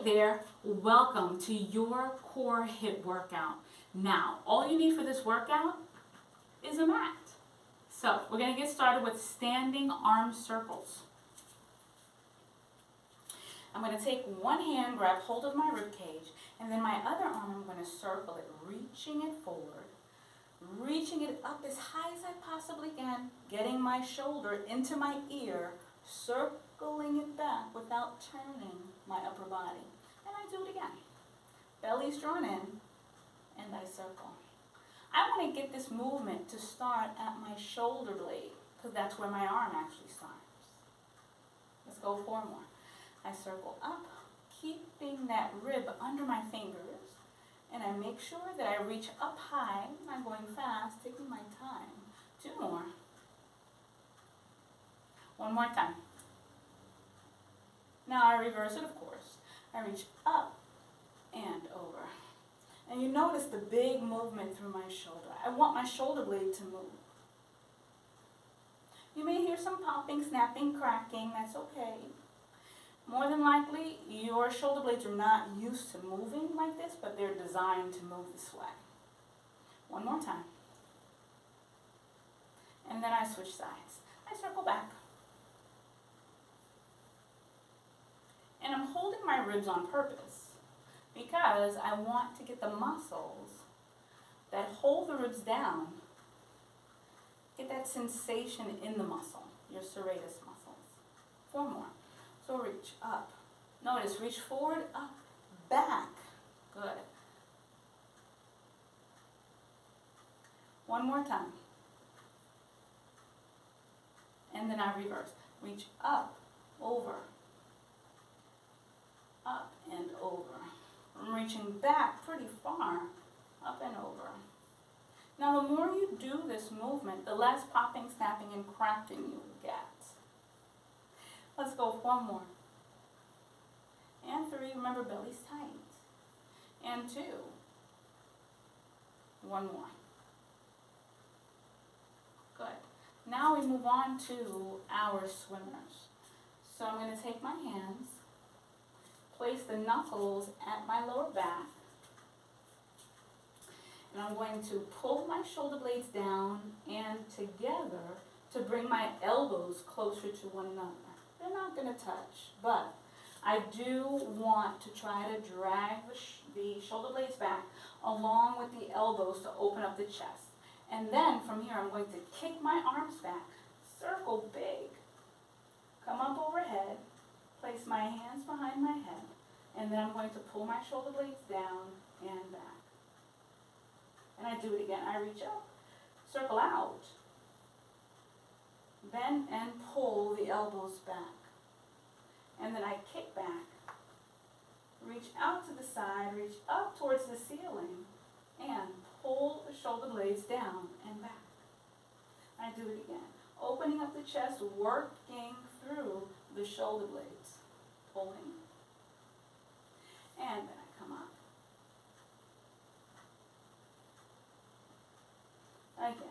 there, welcome to your core HIIT workout. Now, all you need for this workout is a mat. So, we're going to get started with standing arm circles. I'm going to take one hand, grab hold of my rib cage, and then my other arm I'm going to circle it, reaching it forward, reaching it up as high as I possibly can, getting my shoulder into my ear, circling it back without turning my upper body. And I do it again. Belly's drawn in, and I circle. I want to get this movement to start at my shoulder blade, because that's where my arm actually starts. Let's go 4 more. I circle up, keeping that rib under my fingers, and I make sure that I reach up high. I'm going fast, taking my time. 2 more. 1 more time. Now I reverse it, of course. I reach up and over. And you notice the big movement through my shoulder. I want my shoulder blade to move. You may hear some popping, snapping, cracking. That's okay. More than likely, your shoulder blades are not used to moving like this, but they're designed to move this way. 1 more time. And then I switch sides. I circle back. And I'm holding my ribs on purpose because I want to get the muscles that hold the ribs down, get that sensation in the muscle, your serratus muscles. 4 more. So reach up. Notice, reach forward, up, back. Good. 1 more time. And then I reverse. Reach up, over, up and over. I'm reaching back pretty far, up and over. Now the more you do this movement, the less popping, snapping, and cracking you will get. Let's go 4 more. And 3, remember belly's tight. And 2. 1 more. Good. Now we move on to our swimmers. So I'm going to take my hands, place the knuckles at my lower back, and I'm going to pull my shoulder blades down and together to bring my elbows closer to one another. They're not going to touch, but I do want to try to drag the shoulder blades back along with the elbows to open up the chest. And then from here I'm going to kick my arms back, circle big, come up overhead, place my hands behind my head, and then I'm going to pull my shoulder blades down and back. And I do it again. I reach up, circle out, bend and pull the elbows back. And then I kick back, reach out to the side, reach up towards the ceiling, and pull the shoulder blades down and back. I do it again. Opening up the chest, working through the shoulder blades, pulling. And then I come up. Again.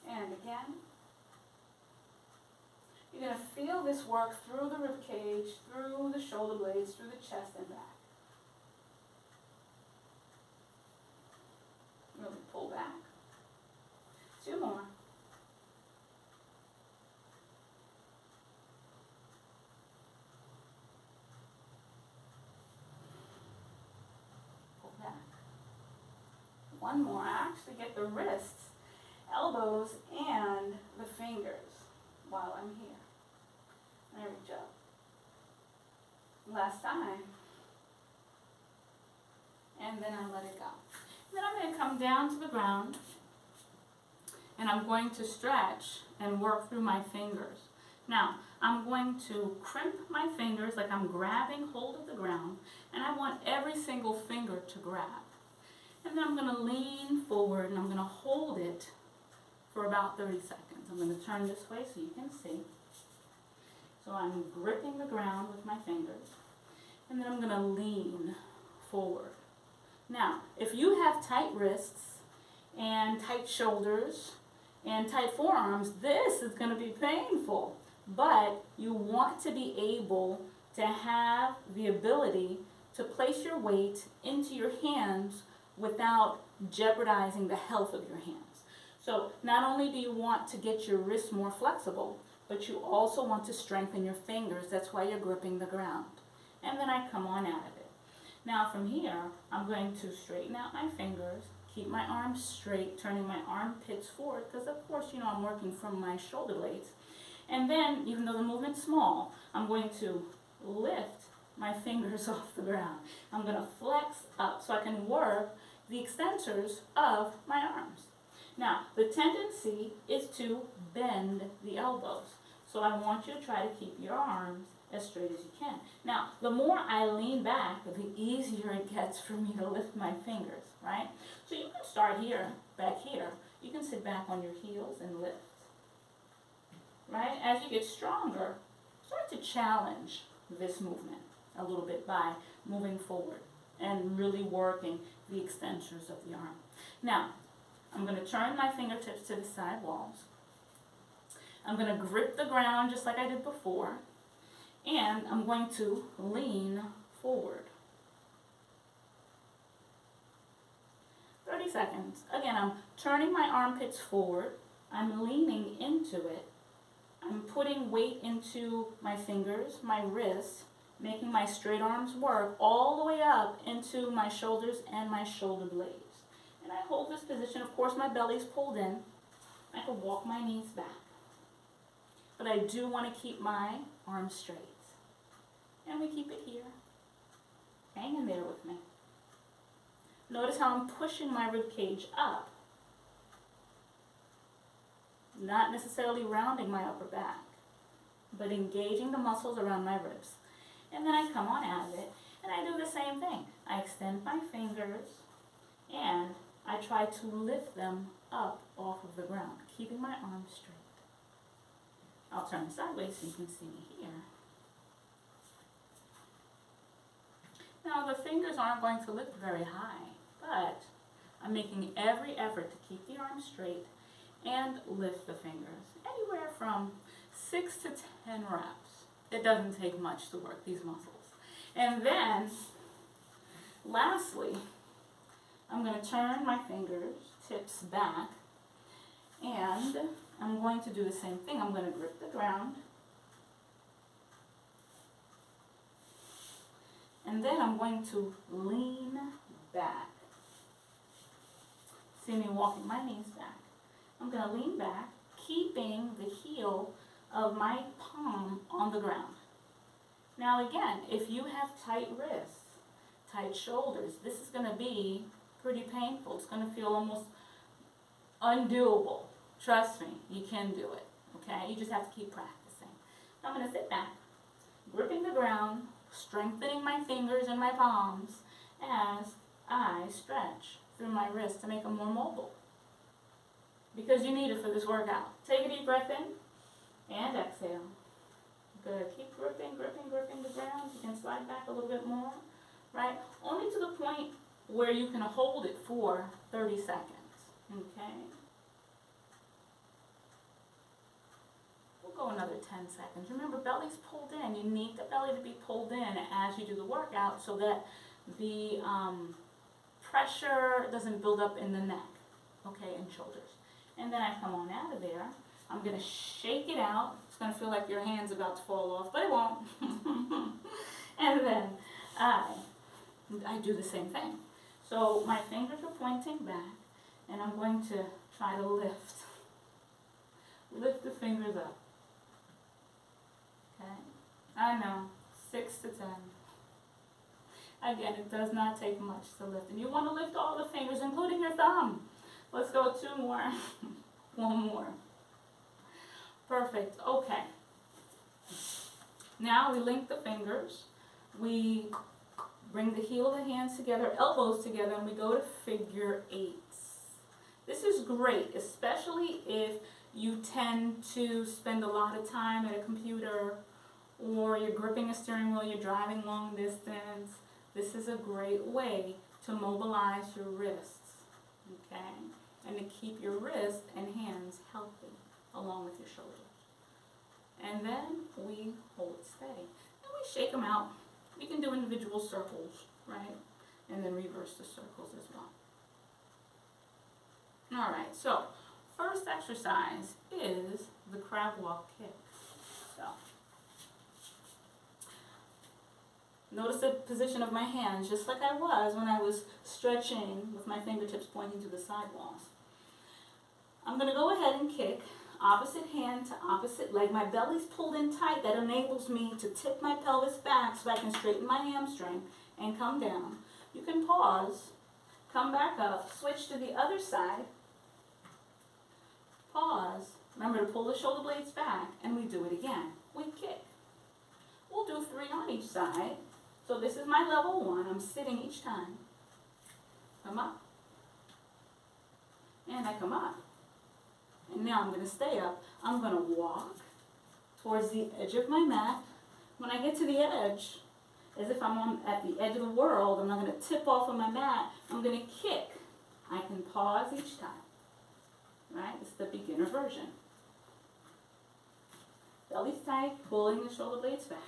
And again. You're going to feel this work through the rib cage, through the shoulder blades, through the chest and back. Really pull back. 2 more. Pull back. 1 more. I actually get the wrists, elbows, and the fingers while I'm here. And I reach up. Last time. And then I let it go. And then I'm going to come down to the ground, and I'm going to stretch and work through my fingers. Now, I'm going to crimp my fingers like I'm grabbing hold of the ground, and I want every single finger to grab. And then I'm going to lean forward, and I'm going to hold it for about 30 seconds. I'm going to turn this way so you can see. So I'm gripping the ground with my fingers, and then I'm going to lean forward. Now, if you have tight wrists and tight shoulders and tight forearms, this is going to be painful. But you want to be able to have the ability to place your weight into your hands without jeopardizing the health of your hands. So not only do you want to get your wrists more flexible, but you also want to strengthen your fingers. That's why you're gripping the ground. And then I come on out of it. Now from here, I'm going to straighten out my fingers, keep my arms straight, turning my armpits forward, because of course, I'm working from my shoulder blades. And then, even though the movement's small, I'm going to lift my fingers off the ground. I'm going to flex up so I can work the extensors of my arms. Now, the tendency is to bend the elbows. So I want you to try to keep your arms as straight as you can. Now, the more I lean back, the easier it gets for me to lift my fingers, right? So you can start here, back here. You can sit back on your heels and lift, right? As you get stronger, start to challenge this movement a little bit by moving forward and really working the extensors of the arm. Now, I'm going to turn my fingertips to the side walls. I'm going to grip the ground just like I did before. And I'm going to lean forward. 30 seconds. Again, I'm turning my armpits forward. I'm leaning into it. I'm putting weight into my fingers, my wrists, making my straight arms work all the way up into my shoulders and my shoulder blades. And I hold this position. Of course, my belly's pulled in. I can walk my knees back. But I do want to keep my arms straight. And we keep it here. Hang in there with me. Notice how I'm pushing my rib cage up. Not necessarily rounding my upper back, but engaging the muscles around my ribs. And then I come on out of it, and I do the same thing. I extend my fingers, and I try to lift them up off of the ground, keeping my arms straight. I'll turn sideways so you can see me here. Now the fingers aren't going to lift very high, but I'm making every effort to keep the arms straight and lift the fingers. Anywhere from 6 to 10 reps. It doesn't take much to work these muscles. And then, lastly, I'm going to turn my fingers, tips back, and I'm going to do the same thing. I'm going to grip the ground. And then I'm going to lean back. See me walking my knees back. I'm going to lean back, keeping the heel of my palm on the ground. Now again, if you have tight wrists, tight shoulders, this is going to be pretty painful. It's going to feel almost undoable. Trust me, you can do it, okay? You just have to keep practicing. I'm going to sit back, gripping the ground, strengthening my fingers and my palms as I stretch through my wrists to make them more mobile. Because you need it for this workout. Take a deep breath in and exhale. Good. Keep gripping, gripping, gripping the ground. You can slide back a little bit more, right? Only to the point where you can hold it for 30 seconds, okay? We'll go another 10 seconds. Remember, belly's pulled in. You need the belly to be pulled in as you do the workout so that the pressure doesn't build up in the neck, okay, and shoulders. And then I come on out of there. I'm going to shake it out. It's going to feel like your hand's about to fall off, but it won't. And then I do the same thing. So my fingers are pointing back, and I'm going to try to lift. Lift the fingers up. Okay? I know, 6 to 10. Again, it does not take much to lift. And you want to lift all the fingers, including your thumb. Let's go 2 more. 1 more. Perfect. Okay. Now we link the fingers. We bring the heel of the hands together, elbows together, and we go to figure 8s. This is great, especially if you tend to spend a lot of time at a computer or you're gripping a steering wheel, you're driving long distance. This is a great way to mobilize your wrists. Okay? and to keep your wrists and hands healthy along with your shoulders. And then we hold it steady. And we shake them out. We can do individual circles, right? And then reverse the circles as well. All right, so first exercise is the crab walk kick. So notice the position of my hands, just like I was when I was stretching with my fingertips pointing to the side walls. I'm going to go ahead and kick opposite hand to opposite leg. My belly's pulled in tight. That enables me to tip my pelvis back so I can straighten my hamstring and come down. You can pause, come back up, switch to the other side, pause. Remember to pull the shoulder blades back, and we do it again. We kick. We'll do 3 on each side. So this is my level 1. I'm sitting each time. Come up. And I come up. And now I'm going to stay up. I'm going to walk towards the edge of my mat. When I get to the edge, as if I'm at the edge of the world, I'm not going to tip off of my mat. I'm going to kick. I can pause each time. Right? It's the beginner version. Belly's tight, pulling the shoulder blades back.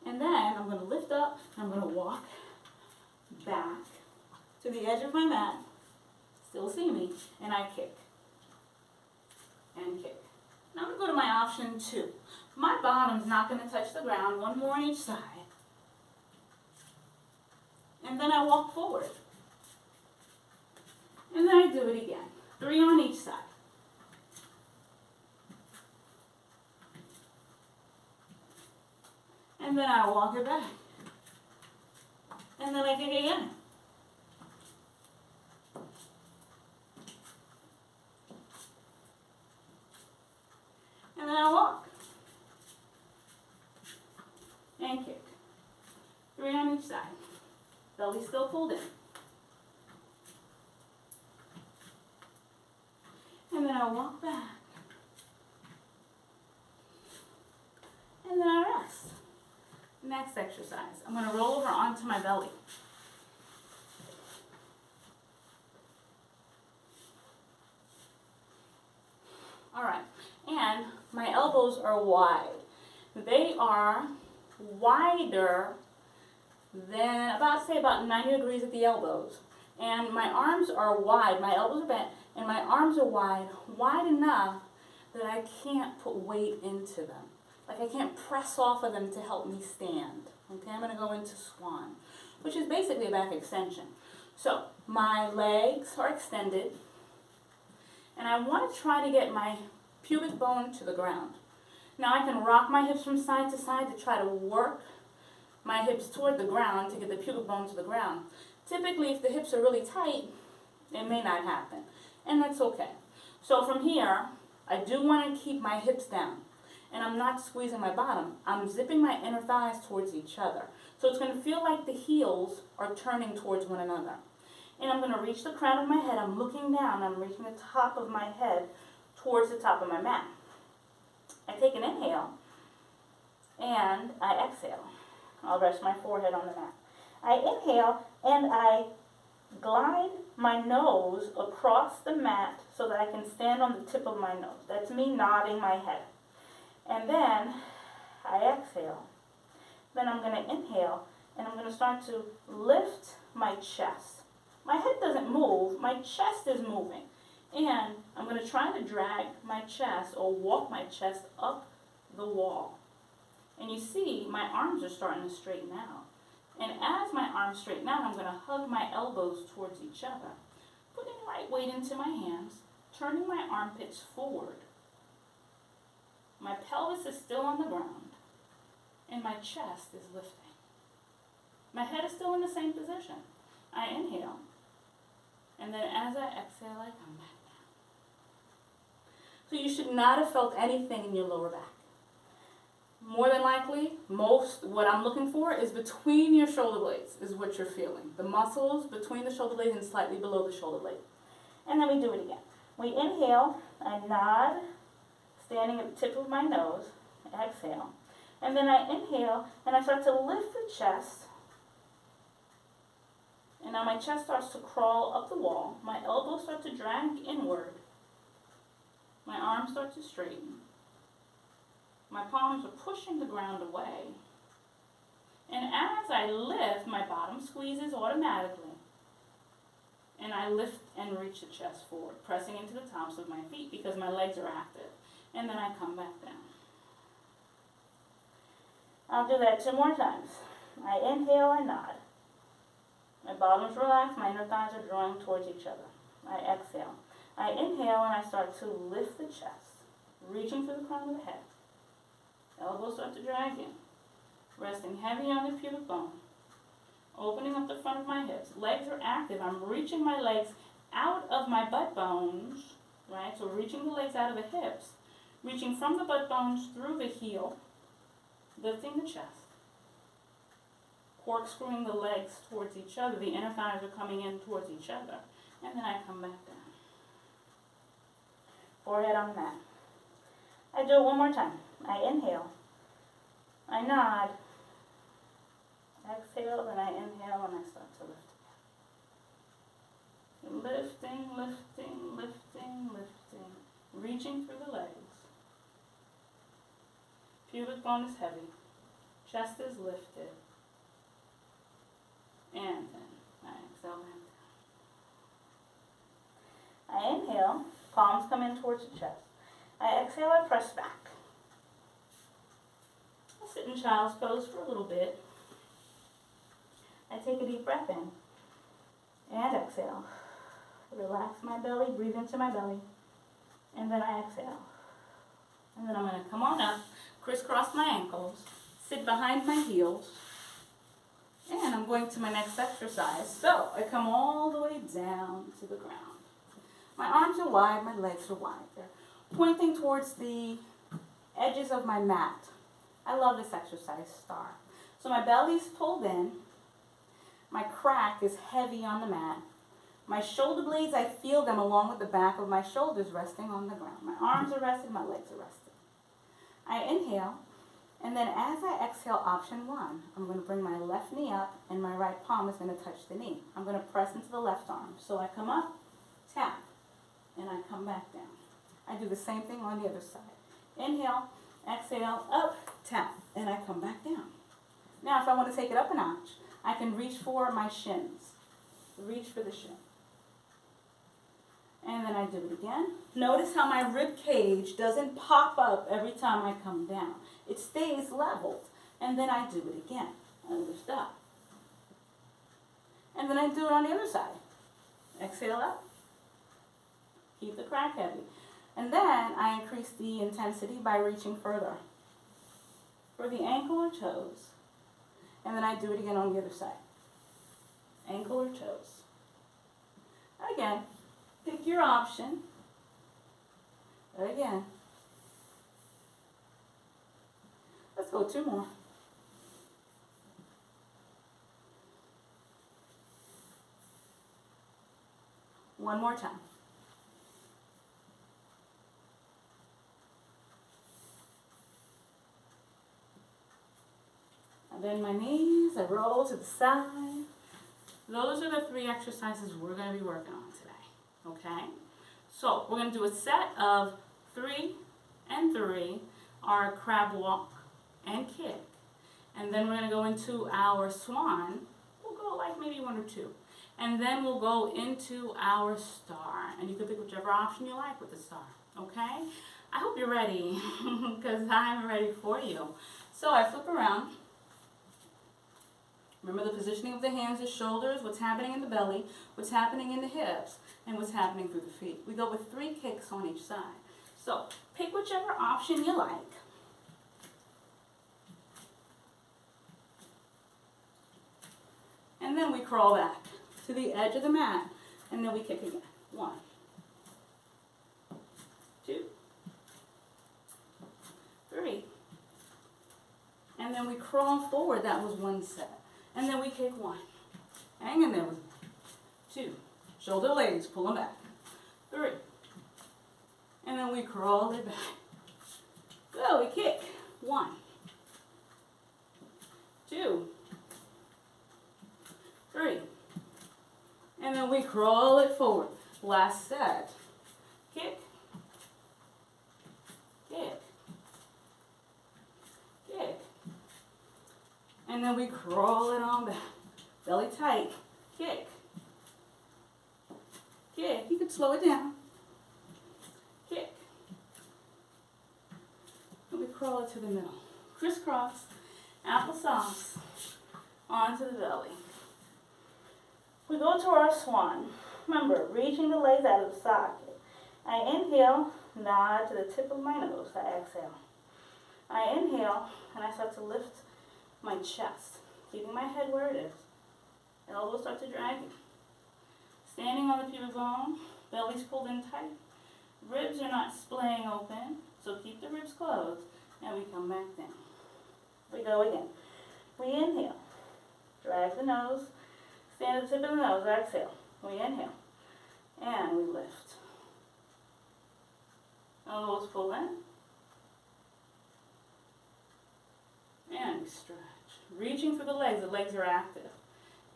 And then I'm going to lift up, and I'm going to walk back to the edge of my mat. Still see me. And I kick. And kick. Now I'm going to go to my option 2. My bottom's not going to touch the ground. 1 more on each side. And then I walk forward. And then I do it again. 3 on each side. And then I walk it back. And then I kick again. And then I walk. And kick. 3 on each side. Belly still pulled in. And then I walk back. And then I rest. Next exercise. I'm going to roll over onto my belly. All right. And my elbows are wide. They are wider than about 90 degrees at the elbows. And my arms are wide. My elbows are bent. And my arms are wide enough that I can't put weight into them. Like I can't press off of them to help me stand. Okay, I'm going to go into swan, which is basically a back extension. So my legs are extended, and I want to try to get my pubic bone to the ground. Now I can rock my hips from side to side to try to work my hips toward the ground to get the pubic bone to the ground. Typically, if the hips are really tight, it may not happen, and that's okay. So from here, I do want to keep my hips down. And I'm not squeezing my bottom. I'm zipping my inner thighs towards each other. So it's going to feel like the heels are turning towards one another. And I'm going to reach the crown of my head. I'm looking down. I'm reaching the top of my head towards the top of my mat. I take an inhale and I exhale. I'll rest my forehead on the mat. I inhale and I glide my nose across the mat so that I can stand on the tip of my nose. That's me nodding my head. And then I exhale. Then I'm going to inhale, and I'm going to start to lift my chest. My head doesn't move, my chest is moving. And I'm going to try to drag my chest or walk my chest up the wall. And you see, my arms are starting to straighten out. And as my arms straighten out, I'm going to hug my elbows towards each other, putting light weight into my hands, turning my armpits forward. My pelvis is still on the ground, and my chest is lifting. My head is still in the same position. I inhale, and then as I exhale, I come back down. So you should not have felt anything in your lower back. More than likely, what I'm looking for is between your shoulder blades is what you're feeling. The muscles between the shoulder blades and slightly below the shoulder blade. And then we do it again. We inhale, I nod, standing at the tip of my nose, exhale. And then I inhale, and I start to lift the chest. And now my chest starts to crawl up the wall. My elbows start to drag inward. My arms start to straighten. My palms are pushing the ground away. And as I lift, my bottom squeezes automatically. And I lift and reach the chest forward, pressing into the tops of my feet because my legs are active. And then I come back down. I'll do that 2 more times. I inhale, I nod. My bottom's relaxed, my inner thighs are drawing towards each other. I exhale. I inhale and I start to lift the chest, reaching for the crown of the head. Elbows start to drag in, resting heavy on the pubic bone, opening up the front of my hips. Legs are active. I'm reaching my legs out of my butt bones, right? So reaching the legs out of the hips, reaching from the butt bones through the heel, lifting the chest. Corkscrewing the legs towards each other. The inner thighs are coming in towards each other. And then I come back down. Forehead on the mat. I do it 1 more time. I inhale. I nod. Exhale, then I inhale and I start to lift again. Lifting, lifting, lifting, lifting. Reaching through the legs. Pubic bone is heavy. Chest is lifted. And then I exhale back down. I inhale, palms come in towards the chest. I exhale, I press back. I sit in child's pose for a little bit. I take a deep breath in and exhale. Relax my belly, breathe into my belly, and then I exhale. And then I'm going to come on up, crisscross my ankles, sit behind my heels, and I'm going to my next exercise. So I come all the way down to the ground. My arms are wide, my legs are wide. They're pointing towards the edges of my mat. I love this exercise, star. So my belly's pulled in. My crack is heavy on the mat. My shoulder blades, I feel them along with the back of my shoulders resting on the ground. My arms are rested, my legs are rested. I inhale. And then as I exhale, option 1, I'm going to bring my left knee up and my right palm is going to touch the knee. I'm going to press into the left arm. So I come up, tap, and I come back down. I do the same thing on the other side. Inhale, exhale, up, tap, and I come back down. Now if I want to take it up a notch, I can reach for my shins. Reach for the shin. And then I do it again. Notice how my rib cage doesn't pop up every time I come down. It stays leveled. And then I do it again. I lift up. And then I do it on the other side. Exhale up. Keep the crack heavy. And then I increase the intensity by reaching further for the ankle or toes. And then I do it again on the other side. Ankle or toes. Again, pick your option. Again. Let's go 2 more. One more time. I bend my knees, I roll to the side. Those are the 3 exercises we're going to be working on today, okay? So we're going to do a set of 3 and 3, our crab walk and kick. And then we're going to go into our swan. We'll go like maybe 1 or 2. And then we'll go into our star. And you can pick whichever option you like with the star, okay? I hope you're ready, because I'm ready for you. So I flip around. Remember the positioning of the hands, the shoulders, what's happening in the belly, what's happening in the hips, and what's happening through the feet. We go with 3 kicks on each side. So pick whichever option you like. And then we crawl back to the edge of the mat, and then we kick again. 1, 2, 3. And then we crawl forward. That was 1 set. And then we kick 1. Hang in there with 2. Shoulder blades, pull them back. 3. And then we crawl it back. Go, we kick. 1, 2, 3. And then we crawl it forward. Last set. Kick, kick, kick. And then we crawl it on back. Belly tight. Kick, kick. You can slow it down. Kick. And we crawl it to the middle. Crisscross, applesauce, onto the belly. We go to our swan. Remember, reaching the legs out of the socket. I inhale, nod to the tip of my nose. I exhale. I inhale, and I start to lift my chest, keeping my head where it is. Elbows start to drag in. Standing on the pubic bone, belly's pulled in tight. Ribs are not splaying open, so keep the ribs closed, and we come back down. We go again. We inhale, drag the nose, stand at the tip of the nose, exhale. We inhale, and we lift. Elbows pull in, and we stretch. Reaching for the legs are active.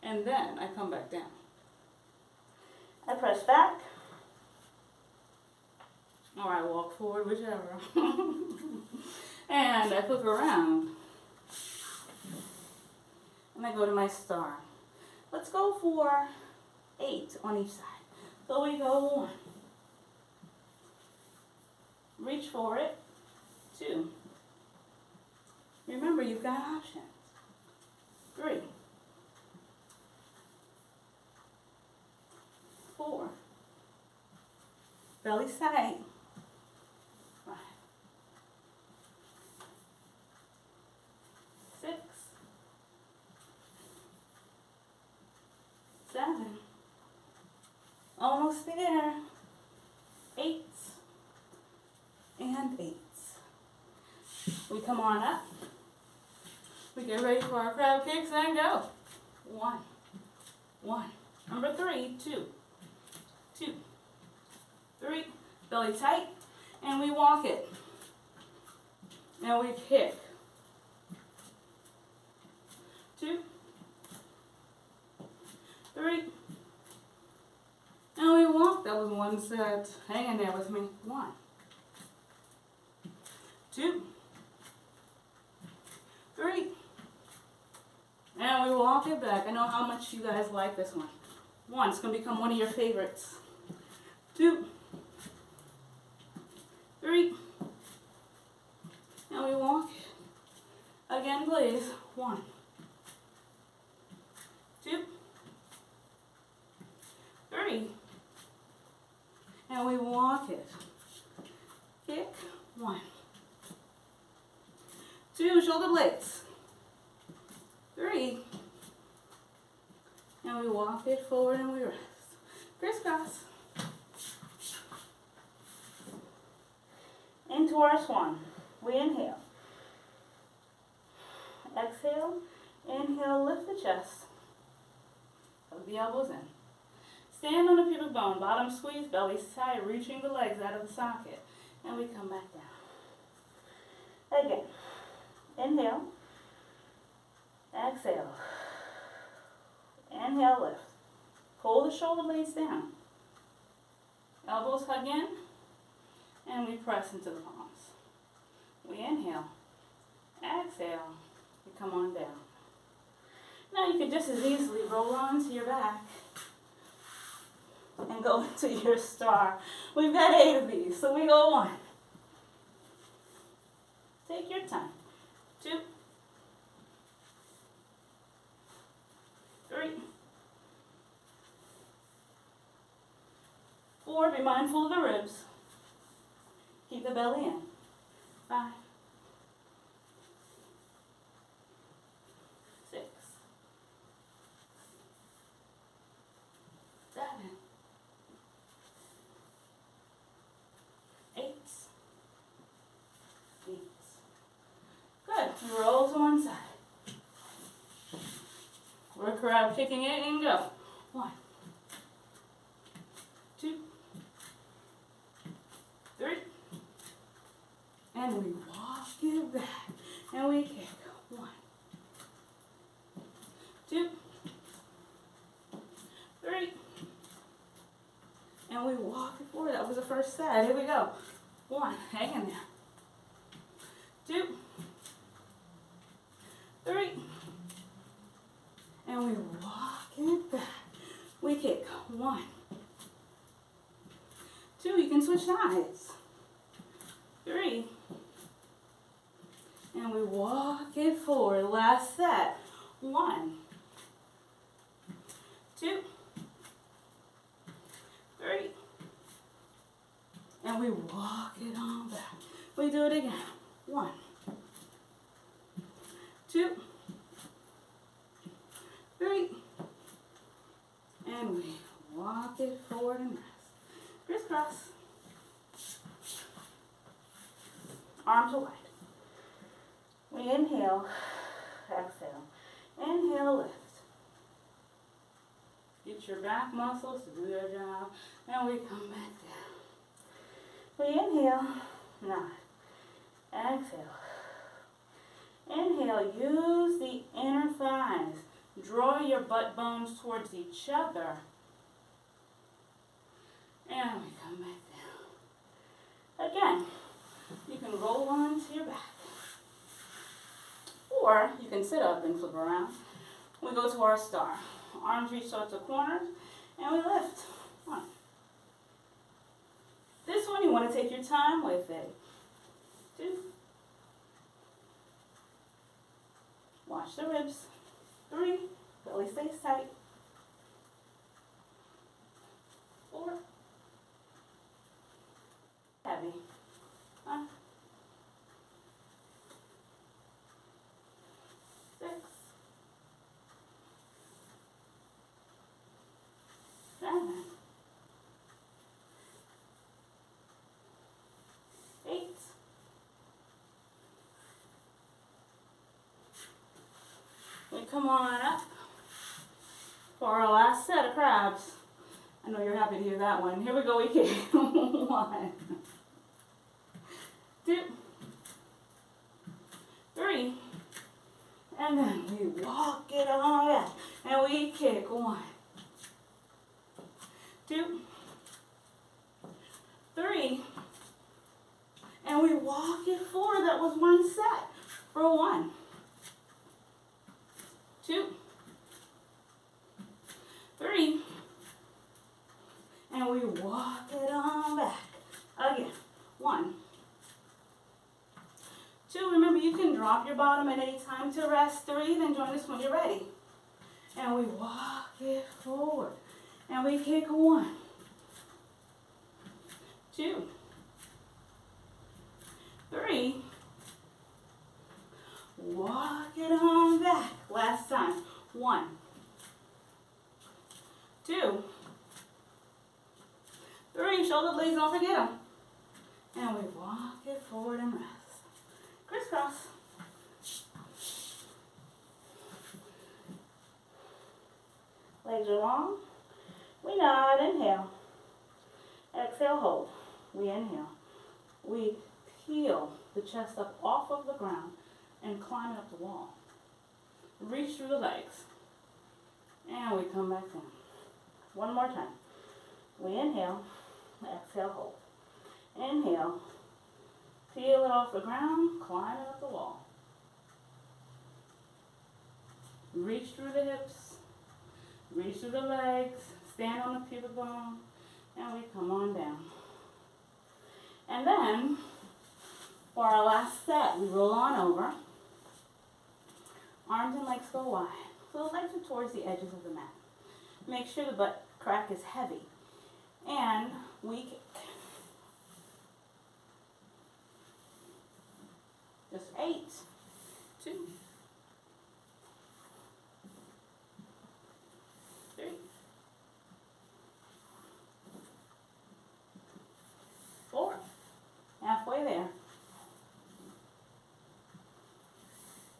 And then I come back down. I press back, or I walk forward, whichever. And I flip around. And I go to my star. Let's go for 8 on each side. So we go 1. Reach for it. 2. Remember, you've got options. 3. 4. Belly tight. 5. 6. 7. Almost there. 8. And 8. We come on up. We get ready for our crab kicks and go. 1. 1. Number 3, 2. 2. 3. Belly tight. And we walk it. And we kick. 2. 3. And we walk. That was 1 set. Hang in there with me. 1. 2. 3. And we walk it back. I know how much you guys like this one. 1. It's going to become one of your favorites. 2. 3. And we walk it. Again, please. 1. 2. 3. And we walk it. Kick. 1. 2. Shoulder blades. 3. And we walk it forward and we rest. Crisscross. Into our swan. We inhale. Exhale. Inhale, lift the chest. Hug the elbows in. Stand on the pubic bone. Bottom squeeze, belly tight, reaching the legs out of the socket. And we come back down. Again. Inhale. Exhale. Inhale, lift. Pull the shoulder blades down. Elbows hug in. And we press into the palms. We inhale. Exhale. We come on down. Now you could just as easily roll onto your back and go into your star. We've got 8 of these, so we go 1. Take your time. 2. 3. 4. Be mindful of the ribs. Keep the belly in. 5. 6. 7. 8. 8. Good. We roll to one side. We're crab kicking it and go. 1. 2. 3. And we walk it back. And we kick. 1. 2. 3. walk it forward. That was the first set. Here we go. 1, hang in there. 2, 3, and we walk it back. We kick. 1, 2, you can switch sides. 3, and we walk it forward. Last set. 1, 2, 3, and we walk it on back. We do it again. 1, 2, 3, and we walk it forward and rest. Crisscross. Arms are wide. We inhale, exhale. Inhale, lift. Get your back muscles to do their job, and we come back down. We inhale, nod. Exhale. Inhale, use the inner thighs. Draw your butt bones towards each other. And we come back down. Again, you can roll onto your back. Or you can sit up and flip around. We go to our star. Arms reach towards the corners, and we lift. 1. This one, you want to take your time with it. 2. Watch the ribs. 3. Belly stays tight. 4. Heavy. 5. 6. 7. 8. We come on up for our last set of crabs. I know you're happy to hear that one. Here we go, we kick. 1, 2, 3, and then we walk it on back, and we kick. 1, 2, 3, and we walk it forward. That was one set for 1, 2, 3, and we walk it on back. Again, 1, 2, remember you can drop your bottom at any time to rest. 3, then join us when you're ready. And we walk it forward. And we kick. 1, 2, 3. Walk it on back. Last time. 1, 2, 3. Shoulder blades, don't forget them. And we walk it forward and rest. Crisscross. Legs are long. We nod, inhale. Exhale, hold. We inhale. We peel the chest up off of the ground and climb it up the wall. Reach through the legs. And we come back down. One more time. We inhale. Exhale, hold. Inhale. Peel it off the ground, climb it up the wall. Reach through the hips, reach through the legs, stand on the pubic bone, and we come on down. And then, for our last set, we roll on over. Arms and legs go wide. So the legs are towards the edges of the mat. Make sure the butt crack is heavy. And we kick. Just 8, 2, 3, 4. Halfway there.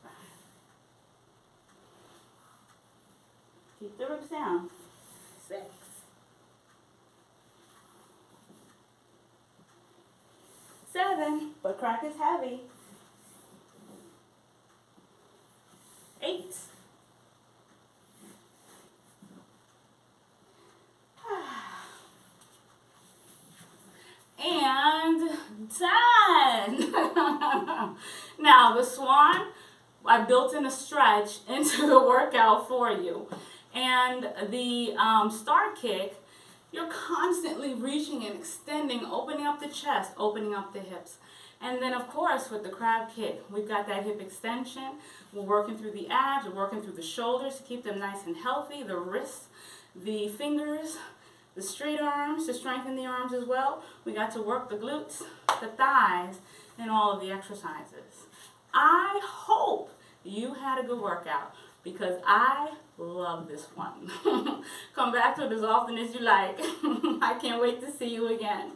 5. Keep the ribs down. 6. 7. But crack is heavy. 8. 9. Now the swan, I built in a stretch into the workout for you. And the star kick, you're constantly reaching and extending, opening up the chest, opening up the hips. And then of course with the crab kick, we've got that hip extension. We're working through the abs, we're working through the shoulders to keep them nice and healthy, the wrists, the fingers, the straight arms to strengthen the arms as well. We got to work the glutes, the thighs, and all of the exercises. I hope you had a good workout because I love this one. Come back to it as often as you like. I can't wait to see you again.